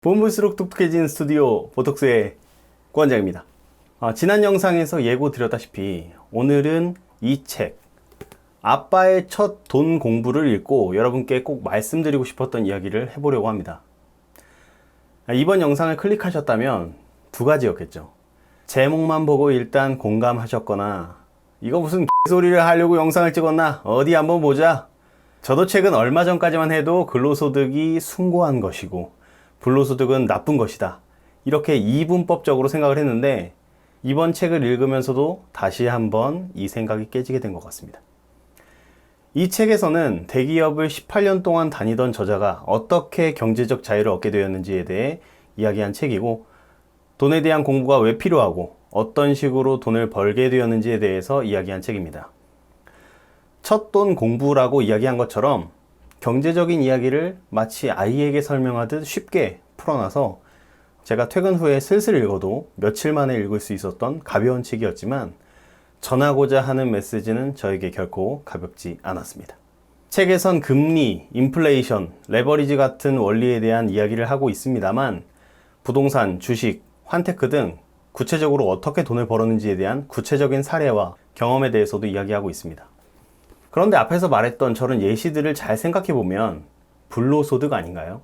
보면 볼수록 똑똑해지는 스튜디오 보톡스의 구원장입니다. 지난 영상에서 예고 드렸다시피 오늘은 이 책 아빠의 첫 돈 공부를 읽고 여러분께 꼭 말씀드리고 싶었던 이야기를 해보려고 합니다. 이번 영상을 클릭하셨다면 두 가지였겠죠. 제목만 보고 일단 공감하셨거나 이거 무슨 개소리를 하려고 영상을 찍었나? 어디 한번 보자. 저도 책은 얼마 전까지만 해도 근로소득이 숭고한 것이고 불로소득은 나쁜 것이다, 이렇게 이분법적으로 생각을 했는데 이번 책을 읽으면서도 다시 한번 이 생각이 깨지게 된 것 같습니다. 이 책에서는 대기업을 18년 동안 다니던 저자가 어떻게 경제적 자유를 얻게 되었는지에 대해 이야기한 책이고, 돈에 대한 공부가 왜 필요하고 어떤 식으로 돈을 벌게 되었는지에 대해서 이야기한 책입니다. 첫 돈 공부라고 이야기한 것처럼 경제적인 이야기를 마치 아이에게 설명하듯 쉽게 풀어놔서 제가 퇴근 후에 슬슬 읽어도 며칠 만에 읽을 수 있었던 가벼운 책이었지만 전하고자 하는 메시지는 저에게 결코 가볍지 않았습니다. 책에선 금리, 인플레이션, 레버리지 같은 원리에 대한 이야기를 하고 있습니다만 부동산, 주식, 환테크 등 구체적으로 어떻게 돈을 벌었는지에 대한 구체적인 사례와 경험에 대해서도 이야기하고 있습니다. 그런데 앞에서 말했던 저런 예시들을 잘 생각해보면 불로소득 아닌가요?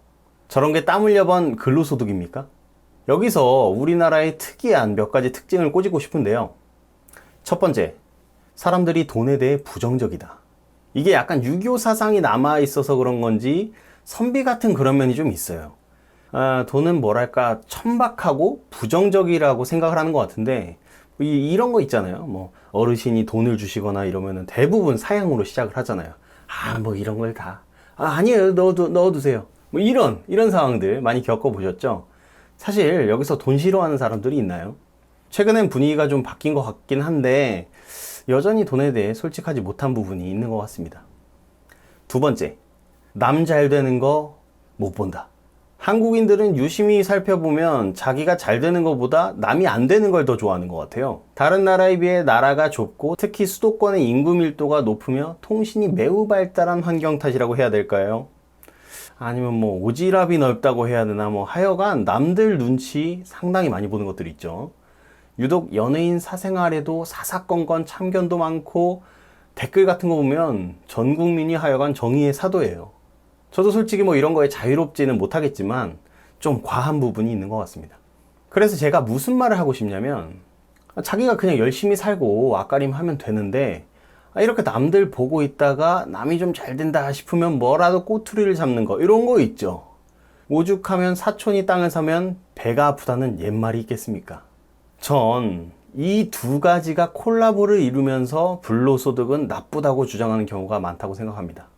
저런 게 땀 흘려 번 근로소득입니까? 여기서 우리나라의 특이한 몇 가지 특징을 꼬집고 싶은데요. 첫 번째, 사람들이 돈에 대해 부정적이다. 이게 약간 유교 사상이 남아있어서 그런 건지 선비 같은 그런 면이 좀 있어요. 돈은 뭐랄까 천박하고 부정적이라고 생각을 하는 것 같은데 이런 거 있잖아요. 어르신이 돈을 주시거나 이러면은 대부분 사양으로 시작을 하잖아요. 이런 걸 다. 아니에요. 넣어두세요. 이런 상황들 많이 겪어보셨죠? 사실 여기서 돈 싫어하는 사람들이 있나요? 최근엔 분위기가 좀 바뀐 것 같긴 한데 여전히 돈에 대해 솔직하지 못한 부분이 있는 것 같습니다. 두 번째, 남 잘 되는 거 못 본다. 한국인들은 유심히 살펴보면 자기가 잘 되는 것보다 남이 안 되는 걸 더 좋아하는 것 같아요. 다른 나라에 비해 나라가 좁고 특히 수도권의 인구 밀도가 높으며 통신이 매우 발달한 환경 탓이라고 해야 될까요? 아니면 오지랖이 넓다고 해야 되나, 하여간 남들 눈치 상당히 많이 보는 것들이 있죠. 유독 연예인 사생활에도 사사건건 참견도 많고 댓글 같은 거 보면 전 국민이 하여간 정의의 사도예요. 저도 솔직히 이런 거에 자유롭지는 못하겠지만 좀 과한 부분이 있는 것 같습니다. 그래서 제가 무슨 말을 하고 싶냐면 자기가 그냥 열심히 살고 앞가림 하면 되는데 이렇게 남들 보고 있다가 남이 좀 잘 된다 싶으면 뭐라도 꼬투리를 잡는 거, 이런 거 있죠. 오죽하면 사촌이 땅을 사면 배가 아프다는 옛말이 있겠습니까? 전 이 두 가지가 콜라보를 이루면서 불로소득은 나쁘다고 주장하는 경우가 많다고 생각합니다.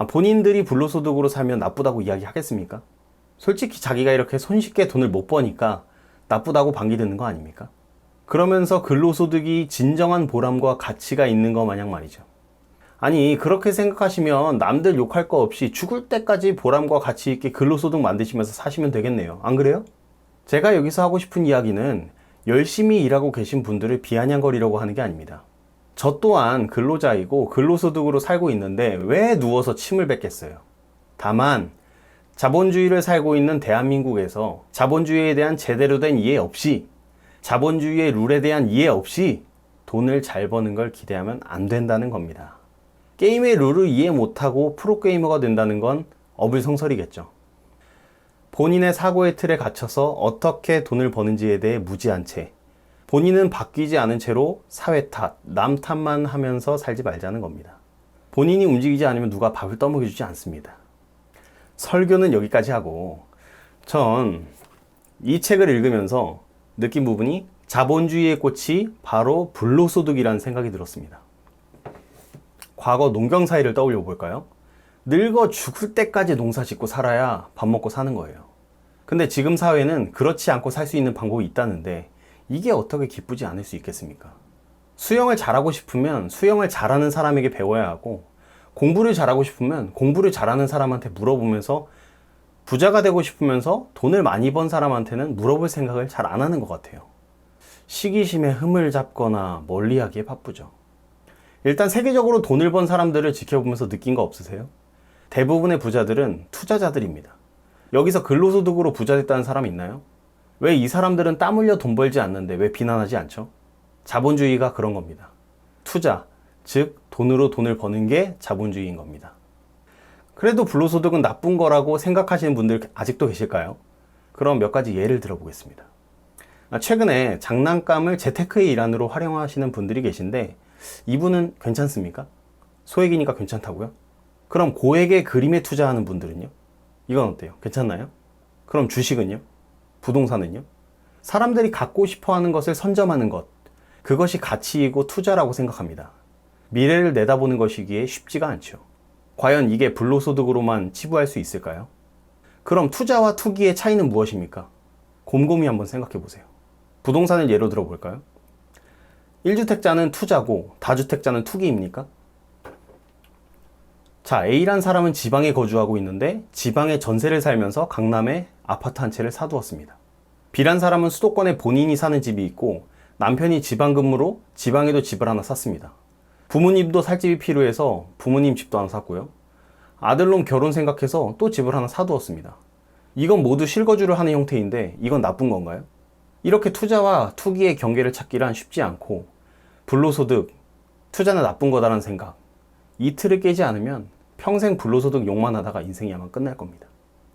본인들이 불로소득으로 살면 나쁘다고 이야기하겠습니까? 솔직히 자기가 이렇게 손쉽게 돈을 못 버니까 나쁘다고 반기드는 거 아닙니까? 그러면서 근로소득이 진정한 보람과 가치가 있는 거 마냥 말이죠. 아니, 그렇게 생각하시면 남들 욕할 거 없이 죽을 때까지 보람과 가치 있게 근로소득 만드시면서 사시면 되겠네요. 안 그래요? 제가 여기서 하고 싶은 이야기는 열심히 일하고 계신 분들을 비아냥거리려고 하는 게 아닙니다. 저 또한 근로자이고 근로소득으로 살고 있는데 왜 누워서 침을 뱉겠어요? 다만 자본주의를 살고 있는 대한민국에서 자본주의에 대한 제대로 된 이해 없이, 자본주의의 룰에 대한 이해 없이 돈을 잘 버는 걸 기대하면 안 된다는 겁니다. 게임의 룰을 이해 못하고 프로게이머가 된다는 건 어불성설이겠죠. 본인의 사고의 틀에 갇혀서 어떻게 돈을 버는지에 대해 무지한 채 본인은 바뀌지 않은 채로 사회 탓, 남 탓만 하면서 살지 말자는 겁니다. 본인이 움직이지 않으면 누가 밥을 떠먹여주지 않습니다. 설교는 여기까지 하고, 전 이 책을 읽으면서 느낀 부분이 자본주의의 꽃이 바로 불로소득이라는 생각이 들었습니다. 과거 농경사회를 떠올려 볼까요? 늙어 죽을 때까지 농사 짓고 살아야 밥 먹고 사는 거예요. 근데 지금 사회는 그렇지 않고 살 수 있는 방법이 있다는데 이게 어떻게 기쁘지 않을 수 있겠습니까? 수영을 잘하고 싶으면 수영을 잘하는 사람에게 배워야 하고, 공부를 잘하고 싶으면 공부를 잘하는 사람한테 물어보면서, 부자가 되고 싶으면서 돈을 많이 번 사람한테는 물어볼 생각을 잘 안 하는 것 같아요. 시기심에 흠을 잡거나 멀리하기에 바쁘죠. 일단 세계적으로 돈을 번 사람들을 지켜보면서 느낀 거 없으세요? 대부분의 부자들은 투자자들입니다. 여기서 근로소득으로 부자 됐다는 사람이 있나요? 왜 이 사람들은 땀 흘려 돈 벌지 않는데 왜 비난하지 않죠? 자본주의가 그런 겁니다. 투자, 즉 돈으로 돈을 버는 게 자본주의인 겁니다. 그래도 불로소득은 나쁜 거라고 생각하시는 분들 아직도 계실까요? 그럼 몇 가지 예를 들어보겠습니다. 최근에 장난감을 재테크의 일환으로 활용하시는 분들이 계신데 이분은 괜찮습니까? 소액이니까 괜찮다고요? 그럼 고액의 그림에 투자하는 분들은요? 이건 어때요? 괜찮나요? 그럼 주식은요? 부동산은요? 사람들이 갖고 싶어 하는 것을 선점하는 것, 그것이 가치이고 투자라고 생각합니다. 미래를 내다보는 것이기에 쉽지가 않죠. 과연 이게 불로소득으로만 치부할 수 있을까요? 그럼 투자와 투기의 차이는 무엇입니까? 곰곰이 한번 생각해 보세요. 부동산을 예로 들어볼까요? 1주택자는 투자고 다주택자는 투기입니까? 자, A란 사람은 지방에 거주하고 있는데 지방에 전세를 살면서 강남에 아파트 한 채를 사두었습니다. B란 사람은 수도권에 본인이 사는 집이 있고 남편이 지방 근무로 지방에도 집을 하나 샀습니다. 부모님도 살 집이 필요해서 부모님 집도 하나 샀고요. 아들놈 결혼 생각해서 또 집을 하나 사두었습니다. 이건 모두 실거주를 하는 형태인데 이건 나쁜 건가요? 이렇게 투자와 투기의 경계를 찾기란 쉽지 않고 불로소득, 투자는 나쁜 거다라는 생각, 이 틀을 깨지 않으면 평생 불로소득 욕만 하다가 인생이 아마 끝날 겁니다.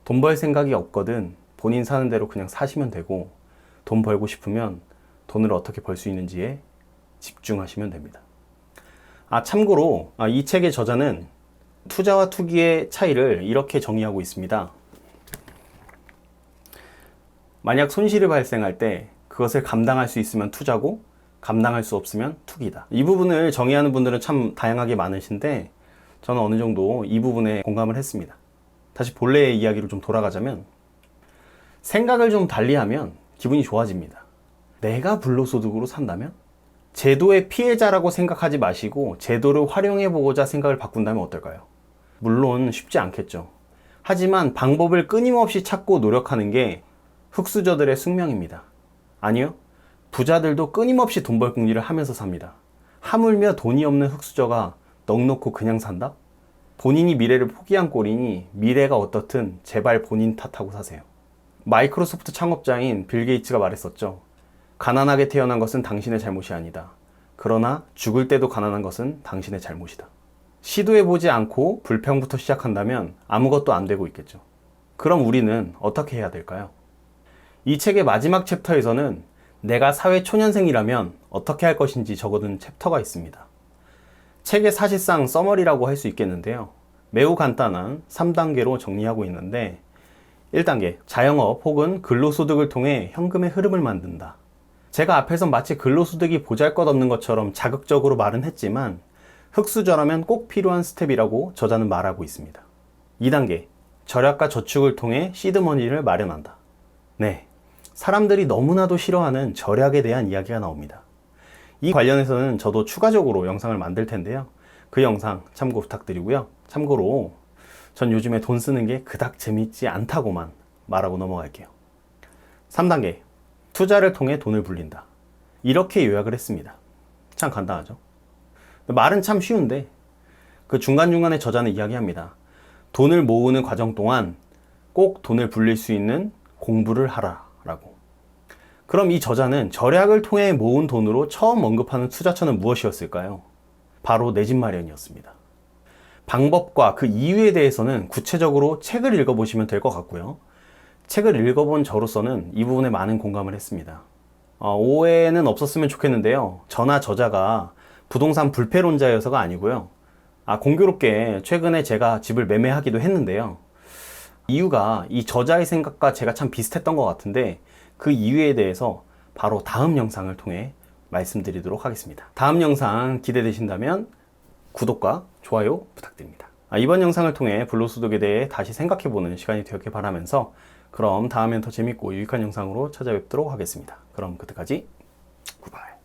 돈 벌 생각이 없거든 본인 사는 대로 그냥 사시면 되고 돈 벌고 싶으면 돈을 어떻게 벌 수 있는지에 집중하시면 됩니다. 참고로 이 책의 저자는 투자와 투기의 차이를 이렇게 정의하고 있습니다. 만약 손실이 발생할 때 그것을 감당할 수 있으면 투자고 감당할 수 없으면 투기다. 이 부분을 정의하는 분들은 참 다양하게 많으신데 저는 어느 정도 이 부분에 공감을 했습니다. 다시 본래의 이야기로 좀 돌아가자면 생각을 좀 달리하면 기분이 좋아집니다. 내가 불로소득으로 산다면? 제도의 피해자라고 생각하지 마시고 제도를 활용해 보고자 생각을 바꾼다면 어떨까요? 물론 쉽지 않겠죠. 하지만 방법을 끊임없이 찾고 노력하는 게 흙수저들의 숙명입니다. 아니요. 부자들도 끊임없이 돈 벌 궁리를 하면서 삽니다. 하물며 돈이 없는 흙수저가 넋놓고 그냥 산다? 본인이 미래를 포기한 꼴이니 미래가 어떻든 제발 본인 탓하고 사세요. 마이크로소프트 창업자인 빌 게이츠가 말했었죠. 가난하게 태어난 것은 당신의 잘못이 아니다. 그러나 죽을 때도 가난한 것은 당신의 잘못이다. 시도해보지 않고 불평부터 시작한다면 아무것도 안 되고 있겠죠. 그럼 우리는 어떻게 해야 될까요? 이 책의 마지막 챕터에서는 내가 사회 초년생이라면 어떻게 할 것인지 적어둔 챕터가 있습니다. 책의 사실상 서머리라고 할 수 있겠는데요. 매우 간단한 3단계로 정리하고 있는데 1단계, 자영업 혹은 근로소득을 통해 현금의 흐름을 만든다. 제가 앞에서 마치 근로소득이 보잘것없는 것처럼 자극적으로 말은 했지만 흙수저라면 꼭 필요한 스텝이라고 저자는 말하고 있습니다. 2단계, 절약과 저축을 통해 시드머니를 마련한다. 네, 사람들이 너무나도 싫어하는 절약에 대한 이야기가 나옵니다. 이 관련해서는 저도 추가적으로 영상을 만들 텐데요. 그 영상 참고 부탁드리고요. 참고로 전 요즘에 돈 쓰는 게 그닥 재밌지 않다고만 말하고 넘어갈게요. 3단계, 투자를 통해 돈을 불린다. 이렇게 요약을 했습니다. 참 간단하죠? 말은 참 쉬운데 그 중간중간에 저자는 이야기합니다. 돈을 모으는 과정 동안 꼭 돈을 불릴 수 있는 공부를 하라 라고. 그럼 이 저자는 절약을 통해 모은 돈으로 처음 언급하는 투자처는 무엇이었을까요? 바로 내 집 마련이었습니다. 방법과 그 이유에 대해서는 구체적으로 책을 읽어보시면 될 것 같고요. 책을 읽어본 저로서는 이 부분에 많은 공감을 했습니다. 오해는 없었으면 좋겠는데요. 저나 저자가 부동산 불패론자여서가 아니고요. 공교롭게 최근에 제가 집을 매매하기도 했는데요. 이유가 이 저자의 생각과 제가 참 비슷했던 것 같은데 그 이유에 대해서 바로 다음 영상을 통해 말씀드리도록 하겠습니다. 다음 영상 기대되신다면 구독과 좋아요 부탁드립니다. 이번 영상을 통해 불로소득에 대해 다시 생각해보는 시간이 되었길 바라면서 그럼 다음엔 더 재밌고 유익한 영상으로 찾아뵙도록 하겠습니다. 그럼 그때까지 굿바이.